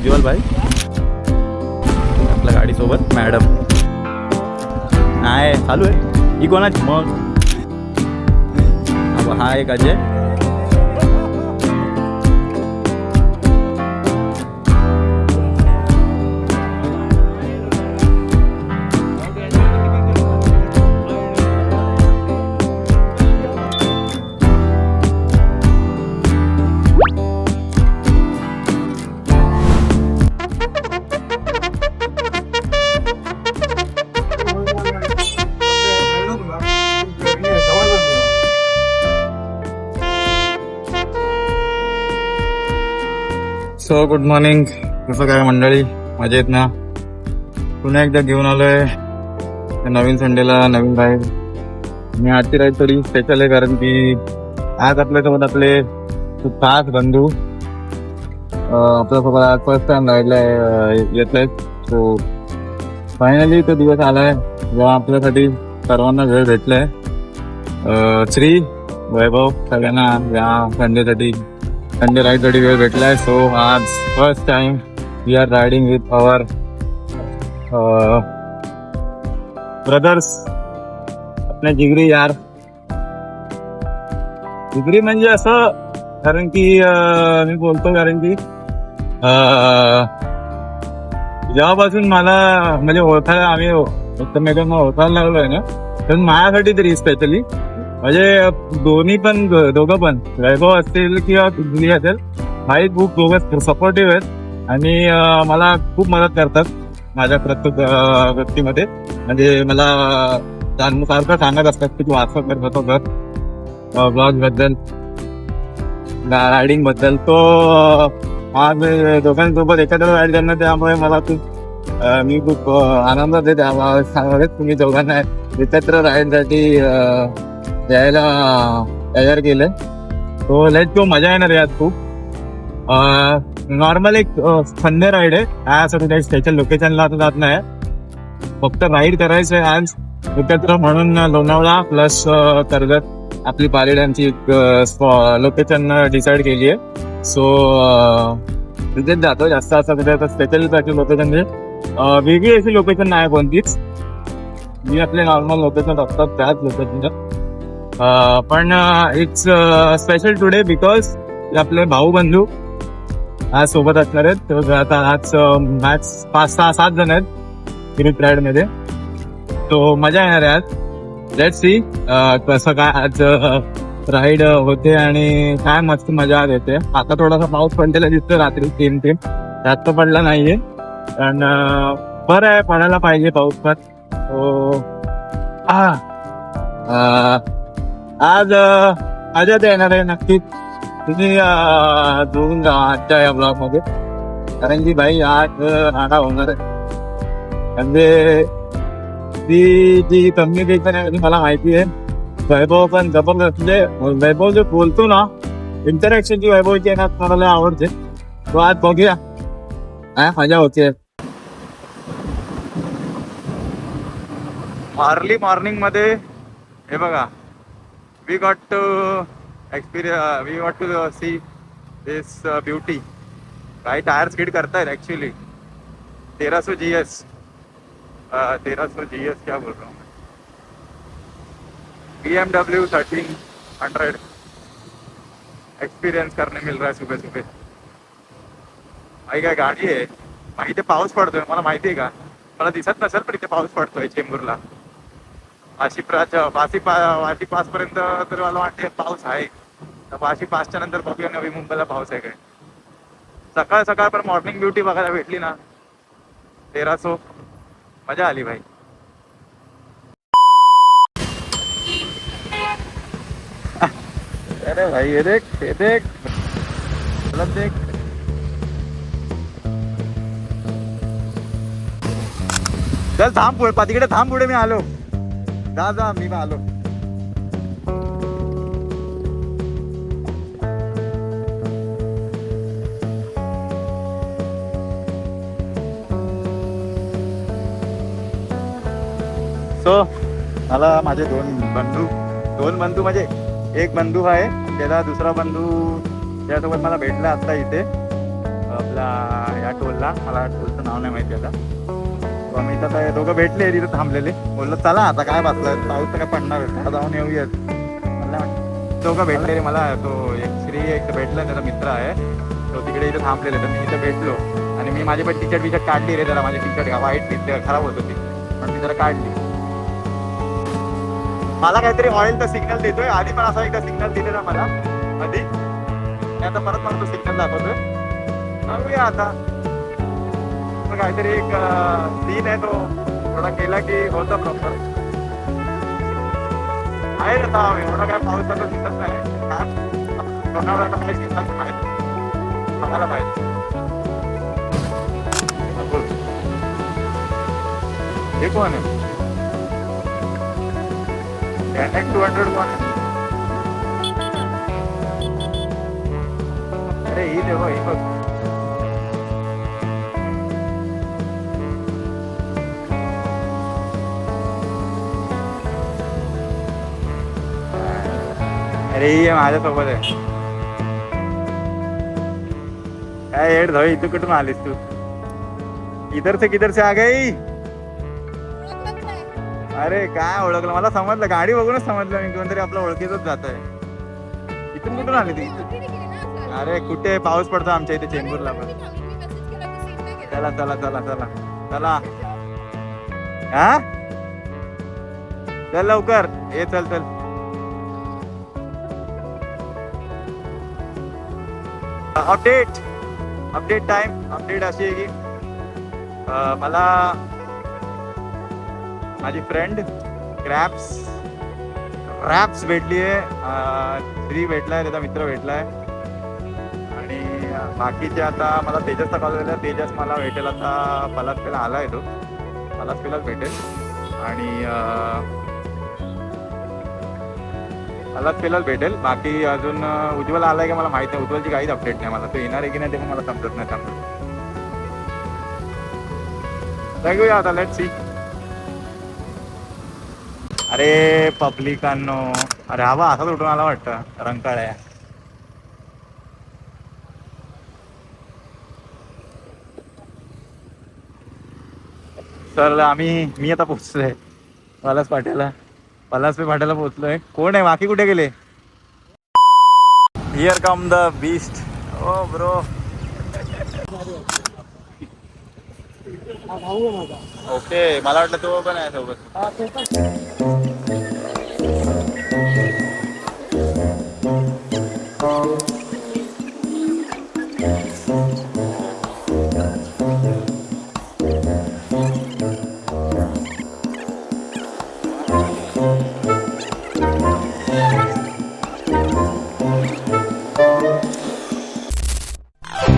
Jewel भाई आपल्या गाडीसोबत madam आहे, चालू आहे. ही कोणाची मग? हा एक अजय. So good morning. कसं काय मंडळी, मजेत ना? पुन्हा एकदा घेऊन आलोय नवीन संडेला नवीन राईड. आणि आजची राईड थोडी स्पेशल आहे कारण की आज आपल्यासोबत आपले खूप खास बंधू आपल्यासोबत आज फर्स्ट टाइम राईडला येत आहेत. सो फायनली तो दिवस आलाय जेव्हा आपल्यासाठी सर्वांना वेळ भेटलाय. श्री वैभव सगळ्यांना या संडे राईडसाठी वेळ भेटलाय. सो आज first time we are riding with our brothers, आपल्या जिगरी यार. जिगरी म्हणजे असं कारण की मी बोलतो कारण की जेव्हापासून मला म्हणजे ओळखायला आम्ही एकमेकांना ओळखायला लागलोय ना, तर माझ्यासाठी तरी स्पेशली म्हणजे दोघं पण वैभव असतील किंवा जुली असेल, भाई खूप दोघं सपोर्टिव्ह आहेत आणि मला खूप मदत करतात माझ्या प्रत्येक गोष्टीमध्ये. म्हणजे मला सारखं सांगत असतात की तू असं कर तसं कर ब्लॉग बद्दल, रायडिंग बद्दल. तो आज दोघांसोबत एकत्र राईड करणं, त्यामुळे मला मी खूप आनंदात आहे. त्यामुळे तुम्ही दोघांना एकत्र राईडसाठी यायला तयार केलंय. तो लेट तो मजा येणार यात खूप. नॉर्मल एक संडे राईड आहे, यासाठी काही स्पेशल लोकेशनला आता जात नाही, फक्त राईड करायचं आहे आज एकत्र. म्हणून लोणावळा प्लस कर्जत आपली पारेड्यांची एक लोकेशन डिसाईड केली आहे. सो तिथेच जातो जास्त. असं स्पेशल लोकेशन वेगळी अशी लोकेशन नाही कोणतीच, जी आपले नॉर्मल लोकेशन असतात त्याच लोकेशन. पण इट्स स्पेशल टुडे बिकॉज आपले भाऊ बंधू आज सोबत असणार आहेत. तर आता आज मॅच 5-6-7 जण आहेत ग्रुप राईड मध्ये, तो मजा येणार आहे आज. लेट्स सी कसं काय आज राईड होते आणि काय मस्त मजा येते. आता थोडासा पाऊस पडलेला दिसतो रात्री 3 जास्त पडला नाहीये, पण बरं आहे, पडायला पाहिजे पाऊस पण. आज मजाच येणार आहे नक्कीच. तुम्ही जोडून जा आजच्या या ब्लॉग मध्ये, कारण की भाई आज राडा होणार आहे. म्हणजे ती जी कम्युनिकेशन आहे मला माहिती आहे. वैभव पण जबरदस्त, म्हणजे वैभव जो बोलतो ना, इंटरॅक्शन जी वैभवची आहे ना, मला आवडते. तो आज बघूया मजा होते. अर्ली मॉर्निंग मध्ये हे बघा, we got to experience, we got to see this beauty. काही टायर स्किड करतायत ऍक्च्युअली. 1300 GS, 1300 GS क्या बोल रहा हूँ मैं, BMW 1300 एक्सपीरियंस करने मिल रहा है सुबह सुबह. आई काय गाडी आहे. इथे पाऊस पडतोय, मला माहिती आहे का? मला दिसत नसेल पण इथे पाऊस पडतोय चेंबूरला. वाशी पास पर्यंत तर मला वाटते पाऊस आहे. वाशी पासच्या नंतर बघूया नवी मुंबईला पाऊस आहे काय. सकाळ सकाळ पण मॉर्निंग ब्युटी बघायला भेटली ना, 1300 मजा आली भाई. अरे भाई ये देख देख. चल थांब पुढे, तिकडे थांब पुढे, मी आलो. जा मी आलो. सो मला माझे दोन बंधू म्हणजे एक बंधू आहे, त्याला दुसरा बंधू त्यासोबत मला भेटला आता इथे आपला या टोलला, मला टोलचं नाव नाही माहिती आता. तो आम्ही इथं आता दोघं भेटले तिथं थांबलेले. बोललो चला आता काय बसलं, पाऊस तर काय पडणार आहे, जाऊन येऊयात. मला दोघं भेटले रे मला. तो एक एक भेटला, त्याचा मित्र आहे तो तिकडे इथं थांबलेले. तर मी इथं भेटलो आणि मी माझी पण टी शर्ट काढली रे. जरा माझी टी शर्ट वाईट खराब होत होती पण मी जरा काढली. मला काहीतरी ऑइलचा सिग्नल देतोय. आधी पण असा एकदा सिग्नल दिलेला मला आधी, आता परत मला तो सिग्नल दाखवतोय. बघूया आता काहीतरी एक सीन आहे, तो थोडा केला की होता प्रॉपर. आहे आता एवढा काय पावसाचा दिसत नाही. लोणावळ्याला काही सिग्नल माहिती बघायला पाहिजे. हे कोण आहे? 200 कोण आहे? अरे ही देव ही बघ. अरे ही माझ्यासोबत आहे. काय हेड धावी, तू कुठून आलीस तू? किधर से आ गई? अरे काय ओळखलं, मला समजलं, गाडी बघूनच समजलं मी कोणतरी आपलं ओळखीतच जात आहे. इथून कुठून आली ती? अरे कुठे पाऊस पडतो आमच्या इथे चेंबूरला पण. चला चला चला चला चला हा चल लवकर ये. चल चल अपडेट टाइम. अपडेट अशी आहे की मला माझी फ्रेंड रॅप्स भेटली आहे. श्री भेटलाय, त्याचा मित्र भेटलाय आणि बाकीचे आता मला तेजसचा कॉल झाला. तेजस मला भेटेल आता पलासपेला आलाय, तो पलासपेलाच भेटेल आणि पलासपेलाच भेटेल. बाकी अजून उज्ज्वल आलाय का मला माहिती नाही. उज्ज्वलची काहीच अपडेट नाही मला. तो येणार आहे की नाही ते पण मला समजत नाही. बघूया आता, लेट्स सी. अरे पब्लिकांनो, अरे हवा असाच उठून आला वाटतं रंकाळ्या. सर मी आता पोहोचलोय पलासपे फाट्याला पोहोचलोय. कोण आहे बाकी, कुठे गेले? Here come the beast. Oh bro. Okay, मला वाटलं तो पण आहे सोबत.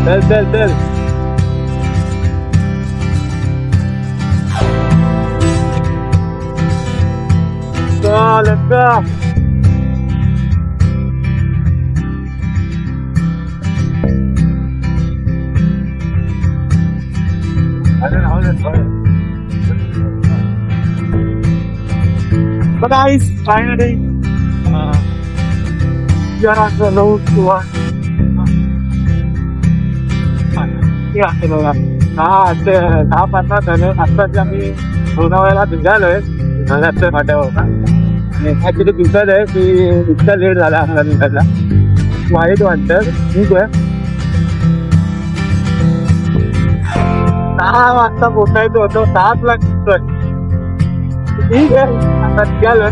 चल चल चल. Let's go. So guys, finally, we are on the road to दहा 15 झालं. आत्ताच आम्ही लोणावळ्याला निघालोय नगरच्या फाट्यावर. ऍक्च्युली दिसत आहे की इतका लेट झाला आम्हाला निघायला. वाईट वाटतं. ठीक आहे, 6 वाजता पोचायचं होतं, 7 ला निघतोय. ठीक आहे, आता निघालोय.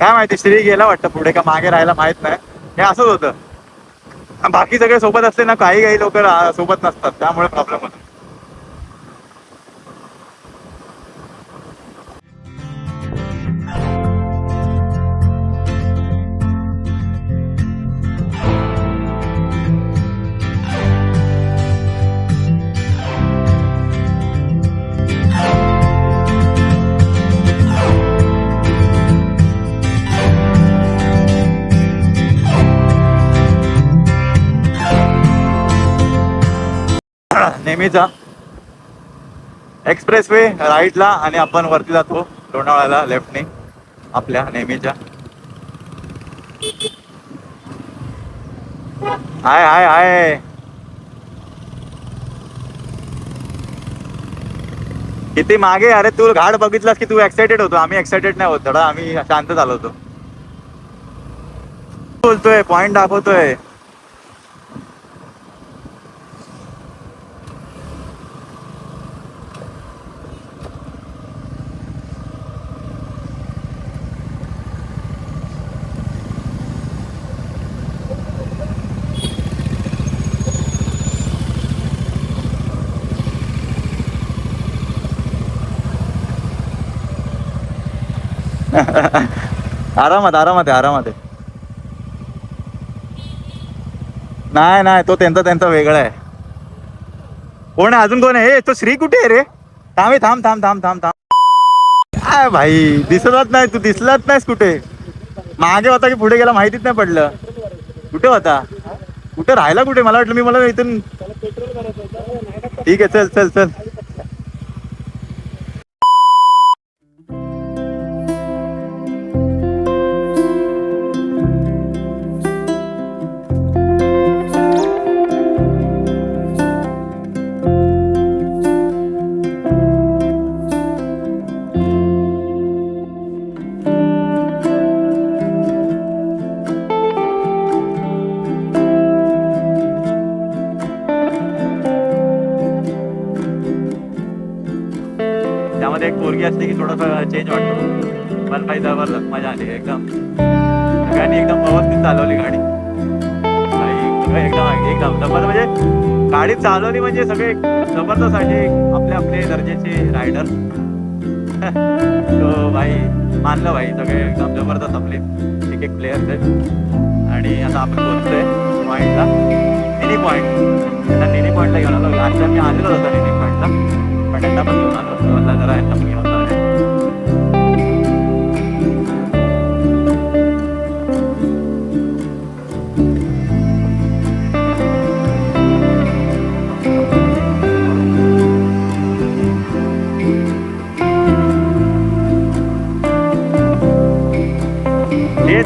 काय माहिती श्री गेला वाटतं पुढे का मागे राहायला माहित नाही. हे असंच होतं, बाकी सगळे सोबत असले ना, काही लोक सोबत नसतात, त्यामुळे प्रॉब्लेम होतो. नेहमीचा एक्सप्रेस वे राईटला आणि आपण वरती जातो लोणावळ्याला लेफ्टने आपल्या नेहमीच्या. हाय हाय हाय, किती मागे. अरे तू घाट बघितलास की तू एक्साइटेड होतो, आम्ही एक्साइटेड नाही होत, थोडा आम्ही शांत झालो होतो. बोलतोय पॉइंट दाखवतोय. आरामात आरामात आहे, आरामात आहे. नाही नाही, तो त्यांचा वेगळा आहे. कोण आहे अजून, कोण आहे? तो श्री कुठे आहे रे? थांब थांब थांब थांब थांब थांब. काय भाई दिसलाच नाही, तू दिसलाच नाहीस कुठे. मागे होता की पुढे गेला माहितीच नाही पडलं. कुठे होता, कुठे राहिला, कुठे? मला वाटलं मला इथून. ठीक आहे, चल चल चल. त्यामध्ये एक पोरगी असते की थोडंसं चेंज वाटतो. पण काही जबरदस्त मजा आली एकदम. सगळ्यांनी एकदम व्यवस्थित चालवली गाडी. एकदम एकदम जबरदस्त, म्हणजे गाडी चालवली म्हणजे सगळे जबरदस्त असे आपले दर्जाचे रायडर. तो भाई मानलं भाई, सगळे एकदम जबरदस्त आपले एक प्लेयर्स आहेत. आणि आता आपण पोहोचतोय पॉईंटला, मिनी पॉईंट. त्यांना मिनी पॉईंटला घेऊन आलो. आता मी आलेलो होतो मिनी पॉईंटला, पण त्यांना पण घेऊन आलो. मला जरा यांना पण घेऊन आलो.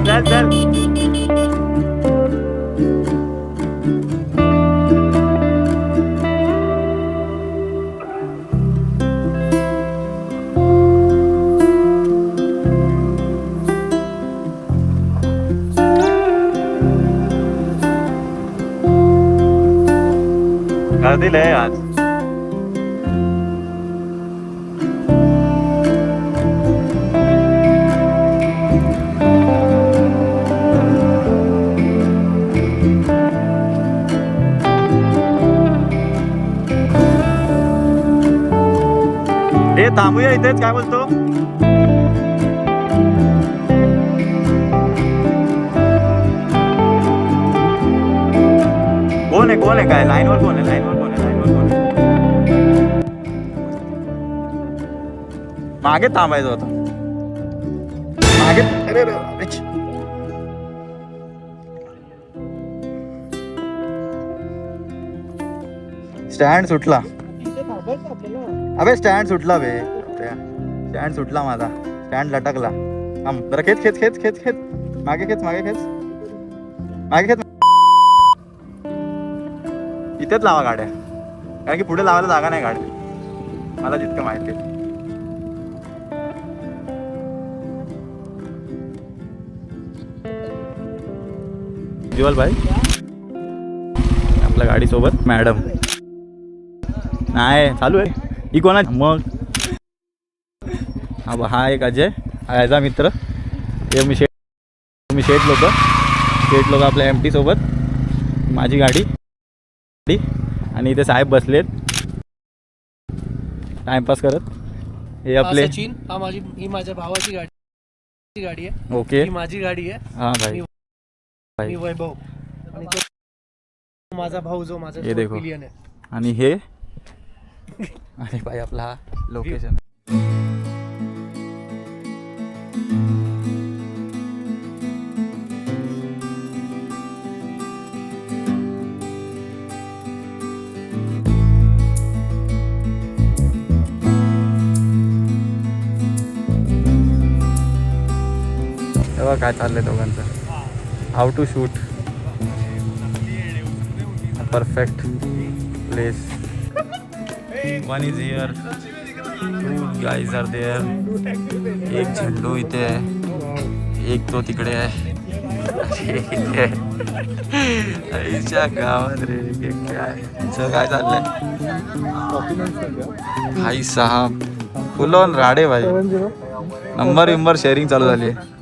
चल चल. गर्दी आहे आज. हे थांबूया इथेच, काय बोलतो? कोण आहे काय लाईनवर? कोण आहे लाईनवर? मागे थांबायचं होतं, मागे. स्टँड सुटला. अबे स्टँड सुटला बे, स्टँड सुटला माझा. स्टँड लटकला. जरा खेच मागे खेच. इथेच लावा गाड्या, कारण की पुढे लावायला जागा नाही गाडी, मला जितकं माहिती आहे. ज्युअल भाई आपल्या गाडीसोबत. मॅडम नाही चालू आहे. ही कोणा मग? हा एक अजय, याचा मित्र. हे मी शेट लोक आपल्या एम टी सोबत, माझी गाडी आणि इथे साहेब बसलेत टाइमपास करत. हे आपले सचिन, ही माझ्या भावाची गाडी आहे. ओके, ही माझी गाडी आहे. हाँ भाई, मी वैभव आणि तो माझा भाऊ जो माझा हे देखो. पिलियन आहे. आणि हे अरे भाई आपला लोकेशन. तेव्हा काय चाललंय दोघांचं, how to shoot perfect place. One is here, two guys are there. एक झेंडू इथे आहे, एक तो तिकडे आहे. आईच्या गावात रे काय काय चाललंय भाई साहब, फुल ऑन राडे भाई. नंबर शेअरिंग चालू झाली आहे.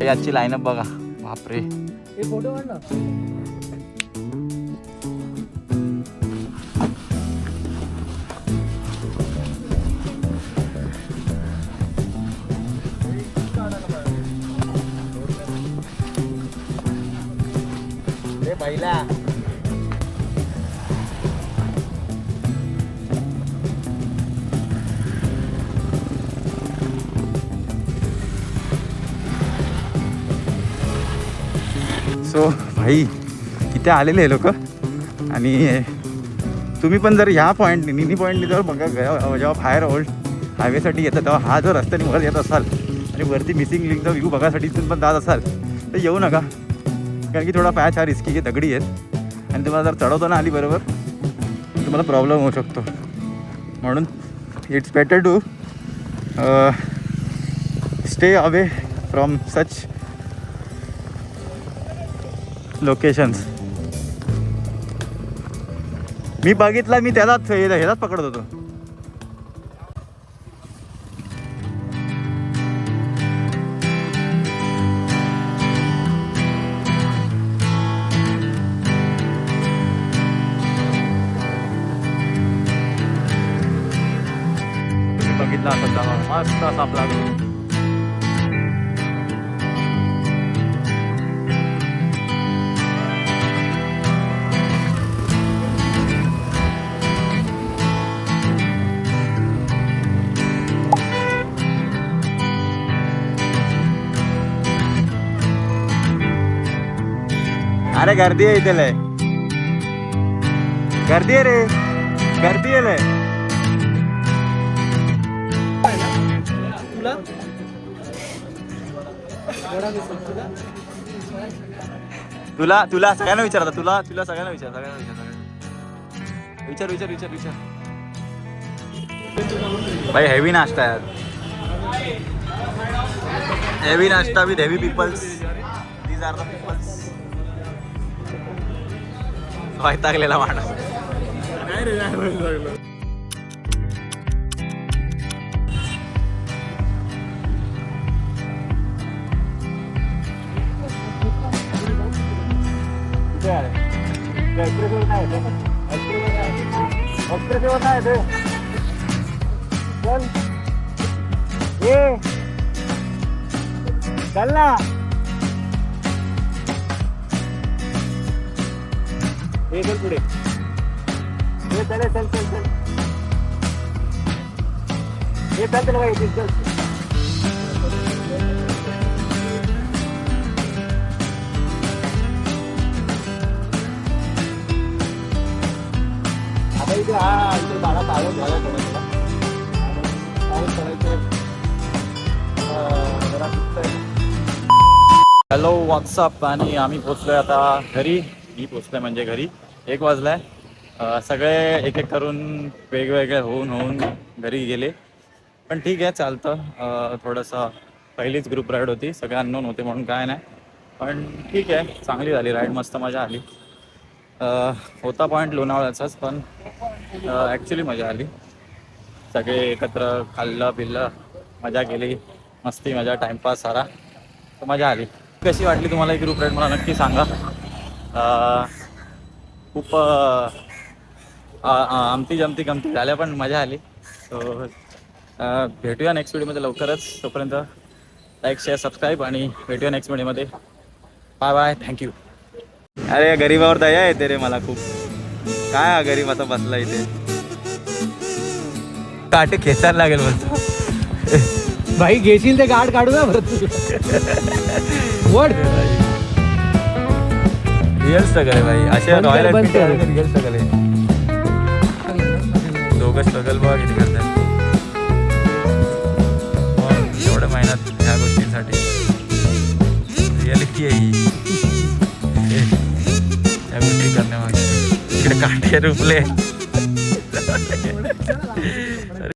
याची लाईनअप बघा, बापरे. फोटो काढ ना. पहिला सो भाई इथे आलेले आहे लोक. आणि तुम्ही पण जर ह्या पॉईंटने निनी पॉईंटने जर बघा जेव्हा बाहेर ओल्ड हायवेसाठी येतं तेव्हा हा जो रस्त्याने वर येत असाल आणि वरती मिसिंग लिंकचा व्ह्यू बघासाठी तुम्ही पण जात असाल तर येऊ नका, कारण की थोडा पॅच हा रिस्की आहे, दगडी आहेत आणि तुम्हाला जर चढवताना आली बरोबर तुम्हाला प्रॉब्लेम होऊ शकतो. म्हणून it's better to stay away from such locations. मी बघितला, मी ह्याचाच पकडत होतो. बघितला असं मस्त असा आपला अरे गर्दी आहे इथे लय, गर्दी आहे रे, गर्दी आहे लय. तुला तुला सगळ्यांना विचारता, तुला सगळ्यांना विचार. भाई हेवी नाश्ता आहे, हेवी नाश्ता with heavy peoples. These are the peoples. वैतागलेला माणूस. चल ना, हे चल पुढे, हे चल हे चल भाई, चल. आता इथे इथे बाळा पाऊस झाला थोडा, पाऊस पडायचं जरा दिसतंय. Hello WhatsApp. आणि आम्ही पोचलोय आता घरी. मी पोचलोय म्हणजे घरी 1 वाजलाय. सगळे एक एक करून वेगवेगळे होऊन घरी गेले, पण ठीक आहे चालतं. थोडंसं पहिलीच ग्रुप राईड होती, सगळे अननोन होते म्हणून काय नाही, पण ठीक आहे, चांगली झाली राईड, मस्त मजा आली. होता पॉईंट लोणावळ्याचाच, पण ॲक्च्युली मजा आली. सगळे एकत्र खाल्लं पिल्लं, मजा केली, मस्ती मजा टाईमपास सारा, तर मजा आली. कशी वाटली तुम्हाला ही ग्रुप राईड मला नक्की सांगा. खूप आमती जमती गमती झाल्या, पण मजा आली. सो भेटूया नेक्स्ट व्हिडिओमध्ये लवकरच. तोपर्यंत लाईक शेअर सबस्क्राईब आणि भेटूया नेक्स्ट व्हिडिओमध्ये. Bye bye, thank you. अरे गरीबावर दया येते रे मला खूप. काय हा गरीब आता बसला इथे, काटे खेचायला लागेल बोलतो. भाई घेशील ते गाड काढू ना परत. वड रिअल स्ट्रगल आहे भाई. अशा रॉयल बंद कर. रिअल स्ट्रगल आहे. दोघं स्ट्रगल बघा किती करतात एवढ्या महिन्यात ह्या गोष्टींसाठी. रिअलिटी आहे ही या गोष्टी करण्यामागे. इकडे काटे रुपले.